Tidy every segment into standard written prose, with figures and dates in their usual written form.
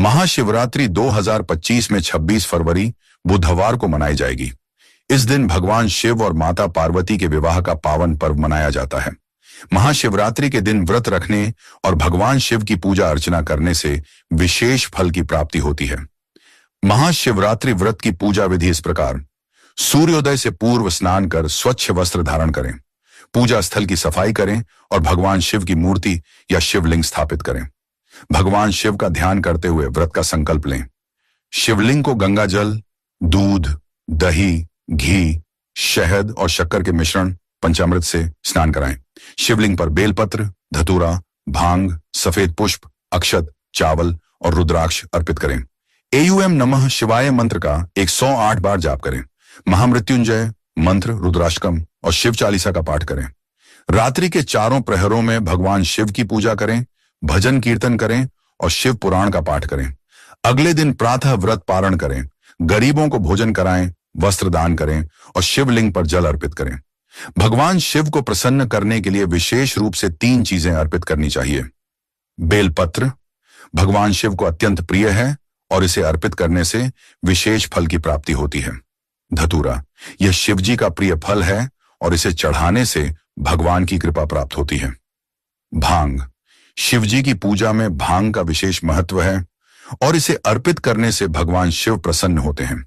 महाशिवरात्रि 2025 में 26 फरवरी बुधवार को मनाई जाएगी। इस दिन भगवान शिव और माता पार्वती के विवाह का पावन पर्व मनाया जाता है। महाशिवरात्रि के दिन व्रत रखने और भगवान शिव की पूजा अर्चना करने से विशेष फल की प्राप्ति होती है। महाशिवरात्रि व्रत की पूजा विधि इस प्रकार: सूर्योदय से पूर्व स्नान कर स्वच्छ वस्त्र धारण करें, पूजा स्थल की सफाई करें और भगवान शिव की मूर्ति या शिवलिंग स्थापित करें। भगवान शिव का ध्यान करते हुए व्रत का संकल्प लें। शिवलिंग को गंगा जल, दूध, दही, घी, शहद और शक्कर के मिश्रण पंचामृत से स्नान कराएं। शिवलिंग पर बेलपत्र, धतूरा, भांग, सफेद पुष्प, अक्षत, चावल और रुद्राक्ष अर्पित करें। एयूएम नमः शिवाय मंत्र का 108 बार जाप करें। महामृत्युंजय मंत्र, रुद्राष्टकम और शिव चालीसा का पाठ करें। रात्रि के चारों प्रहरों में भगवान शिव की पूजा करें, भजन कीर्तन करें और शिव पुराण का पाठ करें। अगले दिन प्रातः व्रत पारण करें, गरीबों को भोजन कराएं, वस्त्र दान करें और शिवलिंग पर जल अर्पित करें। भगवान शिव को प्रसन्न करने के लिए विशेष रूप से 3 चीजें अर्पित करनी चाहिए। बेलपत्र भगवान शिव को अत्यंत प्रिय है और इसे अर्पित करने से विशेष फल की प्राप्ति होती है। धतूरा यह शिवजी का प्रिय फल है और इसे चढ़ाने से भगवान की कृपा प्राप्त होती है। भांग शिवजी की पूजा में भांग का विशेष महत्व है और इसे अर्पित करने से भगवान शिव प्रसन्न होते हैं।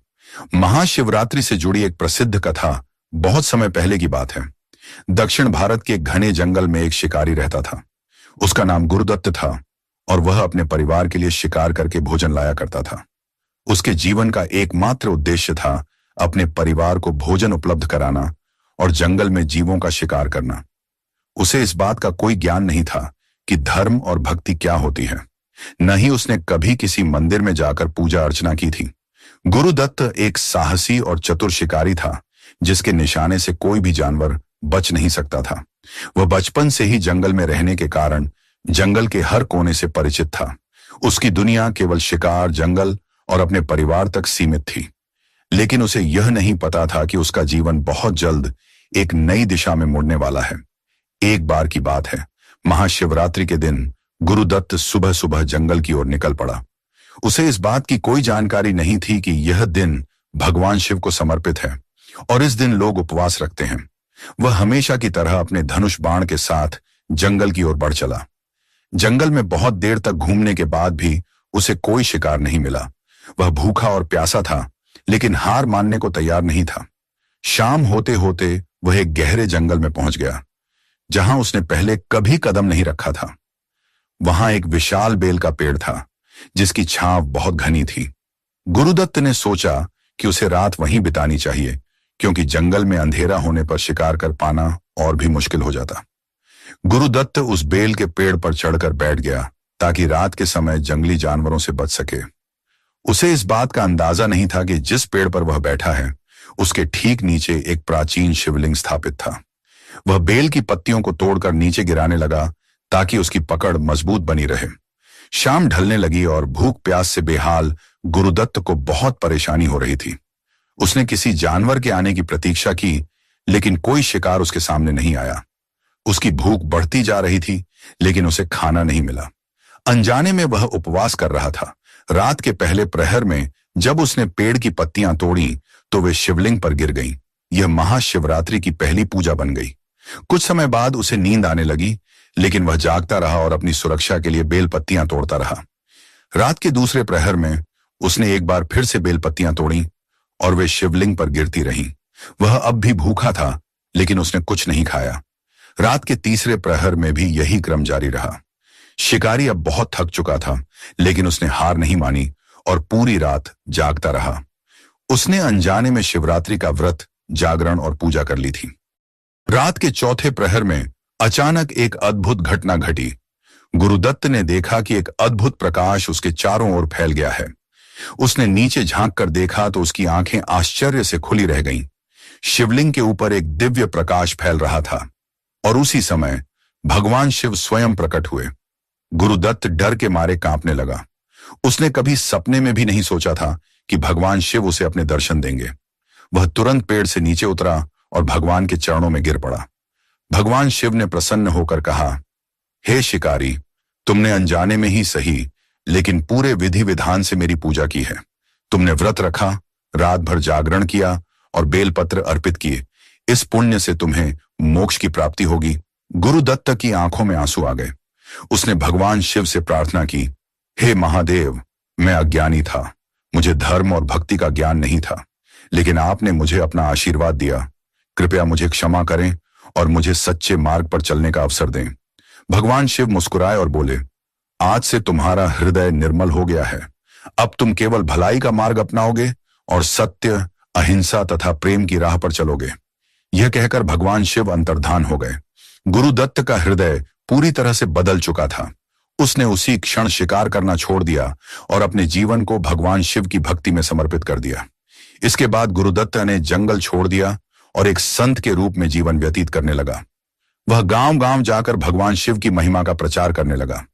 महाशिवरात्रि से जुड़ी एक प्रसिद्ध कथा बहुत समय पहले की बात है। दक्षिण भारत के घने जंगल में एक शिकारी रहता था। उसका नाम गुरुदत्त था और वह अपने परिवार के लिए शिकार करके भोजन लाया करता था। उसके जीवन का एकमात्र उद्देश्य था अपने परिवार को भोजन उपलब्ध कराना और जंगल में जीवों का शिकार करना। उसे इस बात का कोई ज्ञान नहीं था कि धर्म और भक्ति क्या होती है। न ही उसने कभी किसी मंदिर में जाकर पूजा अर्चना की थी। गुरुदत्त एक साहसी और चतुर शिकारी था जिसके निशाने से कोई भी जानवर बच नहीं सकता था। वह बचपन से ही जंगल में रहने के कारण जंगल के हर कोने से परिचित था। उसकी दुनिया केवल शिकार, जंगल और अपने परिवार तक सीमित थी। लेकिन उसे यह नहीं पता था कि उसका जीवन बहुत जल्द एक नई दिशा में मुड़ने वाला है। एक बार की बात है, महाशिवरात्रि के दिन गुरुदत्त सुबह सुबह जंगल की ओर निकल पड़ा। उसे इस बात की कोई जानकारी नहीं थी कि यह दिन भगवान शिव को समर्पित है और इस दिन लोग उपवास रखते हैं। वह हमेशा की तरह अपने धनुष बाण के साथ जंगल की ओर बढ़ चला। जंगल में बहुत देर तक घूमने के बाद भी उसे कोई शिकार नहीं मिला। वह भूखा और प्यासा था, लेकिन हार मानने को तैयार नहीं था। शाम होते होते वह एक गहरे जंगल में पहुंच गया, जहां उसने पहले कभी कदम नहीं रखा था। वहां एक विशाल बेल का पेड़ था, जिसकी छांव बहुत घनी थी। गुरुदत्त ने सोचा कि उसे रात वहीं बितानी चाहिए, क्योंकि जंगल में अंधेरा होने पर शिकार कर पाना और भी मुश्किल हो जाता। गुरुदत्त उस बेल के पेड़ पर चढ़कर बैठ गया ताकि रात के समय जंगली जानवरों से बच सके। उसे इस बात का अंदाजा नहीं था कि जिस पेड़ पर वह बैठा है, उसके ठीक नीचे एक प्राचीन शिवलिंग स्थापित था। वह बेल की पत्तियों को तोड़कर नीचे गिराने लगा ताकि उसकी पकड़ मजबूत बनी रहे। शाम ढलने लगी और भूख प्यास से बेहाल गुरुदत्त को बहुत परेशानी हो रही थी। उसने किसी जानवर के आने की प्रतीक्षा की, लेकिन कोई शिकार उसके सामने नहीं आया। उसकी भूख बढ़ती जा रही थी, लेकिन उसे खाना नहीं मिला। अनजाने में वह उपवास कर रहा था। रात के पहले प्रहर में जब उसने पेड़ की पत्तियां तोड़ी तो वे शिवलिंग पर गिर गईं। यह महाशिवरात्रि की पहली पूजा बन गई। कुछ समय बाद उसे नींद आने लगी, लेकिन वह जागता रहा और अपनी सुरक्षा के लिए बेल पत्तियां तोड़ता रहा। रात के दूसरे प्रहर में उसने एक बार फिर से बेल पत्तियां तोड़ी और वे शिवलिंग पर गिरती रहीं। वह अब भी भूखा था, लेकिन उसने कुछ नहीं खाया। रात के तीसरे प्रहर में भी यही क्रम जारी रहा। शिकारी अब बहुत थक चुका था, लेकिन उसने हार नहीं मानी और पूरी रात जागता रहा। उसने अनजाने में शिवरात्रि का व्रत, जागरण और पूजा कर ली थी। रात के चौथे प्रहर में अचानक एक अद्भुत घटना घटी। गुरुदत्त ने देखा कि एक अद्भुत प्रकाश उसके चारों ओर फैल गया है। उसने नीचे झांक कर देखा तो उसकी आंखें आश्चर्य से खुली रह गईं। शिवलिंग के ऊपर एक दिव्य प्रकाश फैल रहा था और उसी समय भगवान शिव स्वयं प्रकट हुए। गुरुदत्त डर के मारे कांपने लगा। उसने कभी सपने में भी नहीं सोचा था कि भगवान शिव उसे अपने दर्शन देंगे। वह तुरंत पेड़ से नीचे उतरा और भगवान के चरणों में गिर पड़ा। भगवान शिव ने प्रसन्न होकर कहा, हे शिकारी, तुमने अनजाने में ही सही लेकिन पूरे विधि विधान से मेरी पूजा की है। तुमने व्रत रखा, रात भर जागरण किया और बेलपत्र अर्पित किए। इस पुण्य से तुम्हें मोक्ष की प्राप्ति होगी। गुरुदत्त की आंखों में आंसू आ गए। उसने भगवान शिव से प्रार्थना की, हे महादेव, मैं अज्ञानी था, मुझे धर्म और भक्ति का ज्ञान नहीं था, लेकिन आपने मुझे अपना आशीर्वाद दिया। कृपया मुझे क्षमा करें और मुझे सच्चे मार्ग पर चलने का अवसर दें। भगवान शिव मुस्कुराए और बोले, आज से तुम्हारा हृदय निर्मल हो गया है। अब तुम केवल भलाई का मार्ग अपनाओगे और सत्य, अहिंसा तथा प्रेम की राह पर चलोगे। यह कहकर भगवान शिव अंतर्धान हो गए। गुरुदत्त का हृदय पूरी तरह से बदल चुका था। उसने उसी क्षण शिकार करना छोड़ दिया और अपने जीवन को भगवान शिव की भक्ति में समर्पित कर दिया। इसके बाद गुरुदत्त ने जंगल छोड़ दिया और एक संत के रूप में जीवन व्यतीत करने लगा। वह गांव-गांव जाकर भगवान शिव की महिमा का प्रचार करने लगा।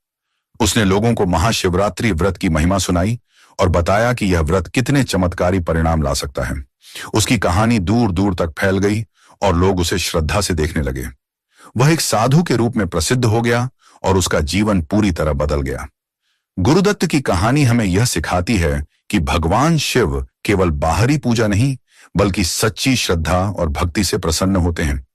उसने लोगों को महाशिवरात्रि व्रत की महिमा सुनाई और बताया कि यह व्रत कितने चमत्कारी परिणाम ला सकता है। उसकी कहानी दूर दूर तक फैल गई और लोग उसे श्रद्धा से देखने लगे। वह एक साधु के रूप में प्रसिद्ध हो गया और उसका जीवन पूरी तरह बदल गया। गुरुदत्त की कहानी हमें यह सिखाती है कि भगवान शिव केवल बाहरी पूजा नहीं, बल्कि सच्ची श्रद्धा और भक्ति से प्रसन्न होते हैं।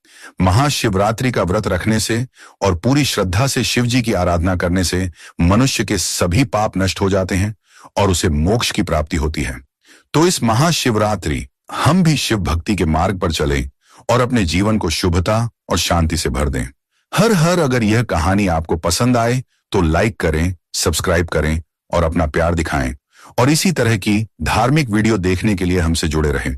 महाशिवरात्रि का व्रत रखने से और पूरी श्रद्धा से शिव जी की आराधना करने से मनुष्य के सभी पाप नष्ट हो जाते हैं और उसे मोक्ष की प्राप्ति होती है। तो इस महाशिवरात्रि हम भी शिव भक्ति के मार्ग पर चलें और अपने जीवन को शुभता और शांति से भर दें। हर हर अगर यह कहानी आपको पसंद आए तो लाइक करें, सब्सक्राइब करें और अपना प्यार दिखाएं। और इसी तरह की धार्मिक वीडियो देखने के लिए हमसे जुड़े रहें।